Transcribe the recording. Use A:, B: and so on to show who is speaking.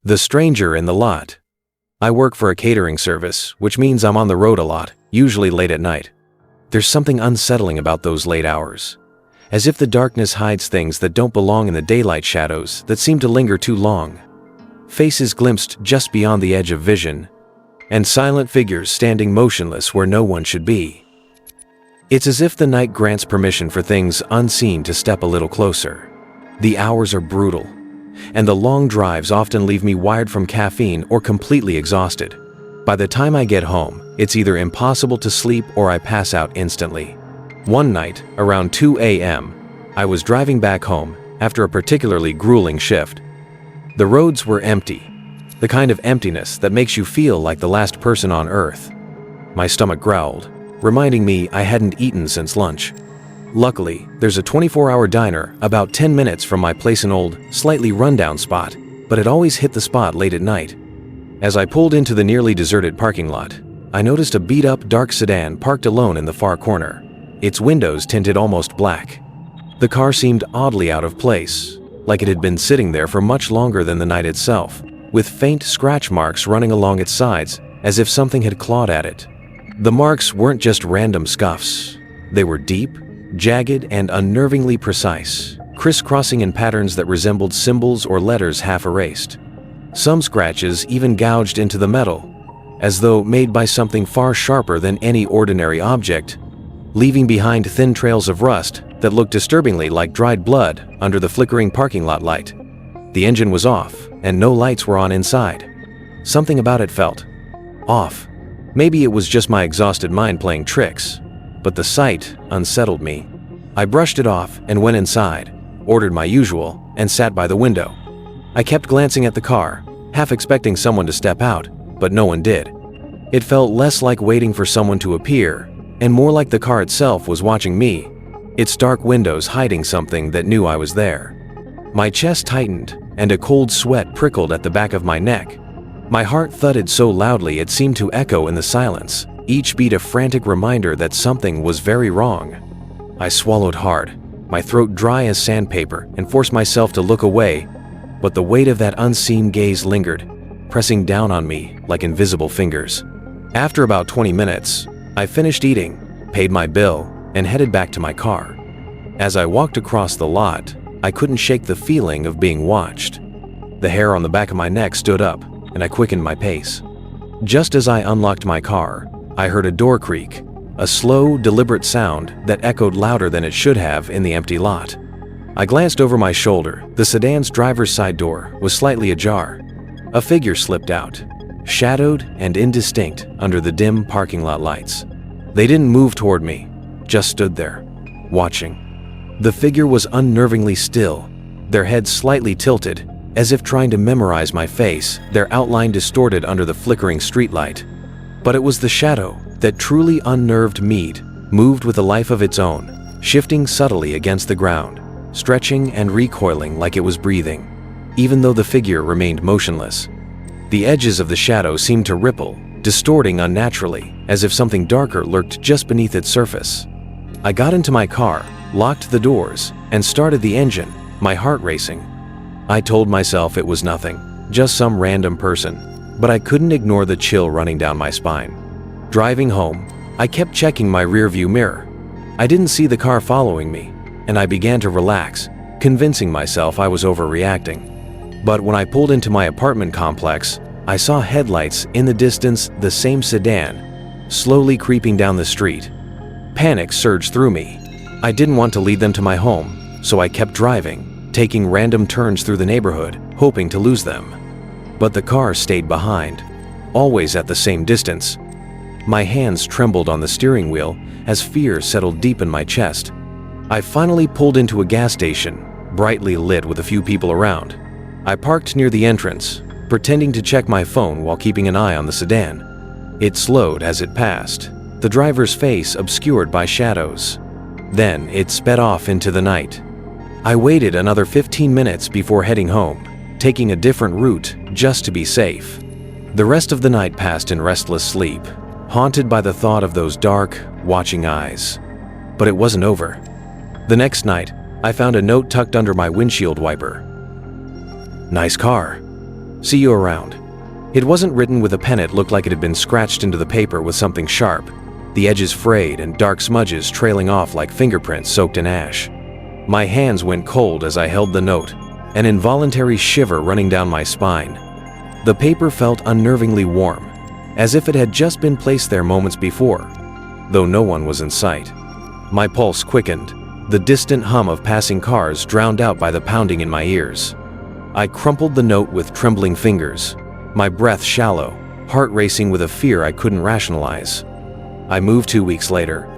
A: The stranger in the lot. I work for a catering service, which means I'm on the road a lot, usually late at night. There's something unsettling about those late hours. As if the darkness hides things that don't belong in the daylight, shadows that seem to linger too long. Faces glimpsed just beyond the edge of vision, and silent figures standing motionless where no one should be. It's as if the night grants permission for things unseen to step a little closer. The hours are brutal, and the long drives often leave me wired from caffeine or completely exhausted. By the time I get home, it's either impossible to sleep or I pass out instantly. One night, around 2 a.m., I was driving back home after a particularly grueling shift. The roads were empty, the kind of emptiness that makes you feel like the last person on earth. My stomach growled, reminding me I hadn't eaten since lunch. Luckily, there's a 24-hour diner about 10 minutes from my place, an old, slightly rundown spot, but it always hit the spot late at night. As I pulled into the nearly deserted parking lot, I noticed a beat-up dark sedan parked alone in the far corner, its windows tinted almost black. The car seemed oddly out of place, like it had been sitting there for much longer than the night itself, with faint scratch marks running along its sides as if something had clawed at it. The marks weren't just random scuffs. They were deep, jagged, and unnervingly precise, crisscrossing in patterns that resembled symbols or letters half erased. Some scratches even gouged into the metal, as though made by something far sharper than any ordinary object, leaving behind thin trails of rust that looked disturbingly like dried blood under the flickering parking lot light. The engine was off, and no lights were on inside. Something about it felt off. Maybe it was just my exhausted mind playing tricks, but the sight unsettled me. I brushed it off and went inside, ordered my usual, and sat by the window. I kept glancing at the car, half expecting someone to step out, but no one did. It felt less like waiting for someone to appear, and more like the car itself was watching me, its dark windows hiding something that knew I was there. My chest tightened, and a cold sweat prickled at the back of my neck. My heart thudded so loudly it seemed to echo in the silence, each beat a frantic reminder that something was very wrong. I swallowed hard, my throat dry as sandpaper, and forced myself to look away, but the weight of that unseen gaze lingered, pressing down on me like invisible fingers. After about 20 minutes, I finished eating, paid my bill, and headed back to my car. As I walked across the lot, I couldn't shake the feeling of being watched. The hair on the back of my neck stood up, and I quickened my pace. Just as I unlocked my car, I heard a door creak, a slow, deliberate sound that echoed louder than it should have in the empty lot. I glanced over my shoulder. The sedan's driver's side door was slightly ajar. A figure slipped out, shadowed and indistinct under the dim parking lot lights. They didn't move toward me, just stood there, watching. The figure was unnervingly still, their heads slightly tilted, as if trying to memorize my face, their outline distorted under the flickering streetlight. But it was the shadow that truly unnerved me, moved with a life of its own, shifting subtly against the ground, stretching and recoiling like it was breathing, even though the figure remained motionless. The edges of the shadow seemed to ripple, distorting unnaturally, as if something darker lurked just beneath its surface. I got into my car, locked the doors, and started the engine, my heart racing. I told myself it was nothing, just some random person, but I couldn't ignore the chill running down my spine. Driving home, I kept checking my rearview mirror. I didn't see the car following me, and I began to relax, convincing myself I was overreacting. But when I pulled into my apartment complex, I saw headlights in the distance, the same sedan, slowly creeping down the street. Panic surged through me. I didn't want to lead them to my home, so I kept driving, taking random turns through the neighborhood, hoping to lose them. But the car stayed behind, always at the same distance. My hands trembled on the steering wheel as fear settled deep in my chest. I finally pulled into a gas station, brightly lit with a few people around. I parked near the entrance, pretending to check my phone while keeping an eye on the sedan. It slowed as it passed, the driver's face obscured by shadows. Then it sped off into the night. I waited another 15 minutes before heading home, taking a different route just to be safe. The rest of the night passed in restless sleep, haunted by the thought of those dark, watching eyes. But it wasn't over. The next night, I found a note tucked under my windshield wiper. "Nice car." See you around. It wasn't written with a pen, it looked like it had been scratched into the paper with something sharp, the edges frayed and dark smudges trailing off like fingerprints soaked in ash. My hands went cold as I held the note, an involuntary shiver running down my spine. The paper felt unnervingly warm, as if it had just been placed there moments before, though no one was in sight. My pulse quickened, the distant hum of passing cars drowned out by the pounding in my ears. I crumpled the note with trembling fingers, my breath shallow, heart racing with a fear I couldn't rationalize. I moved 2 weeks later,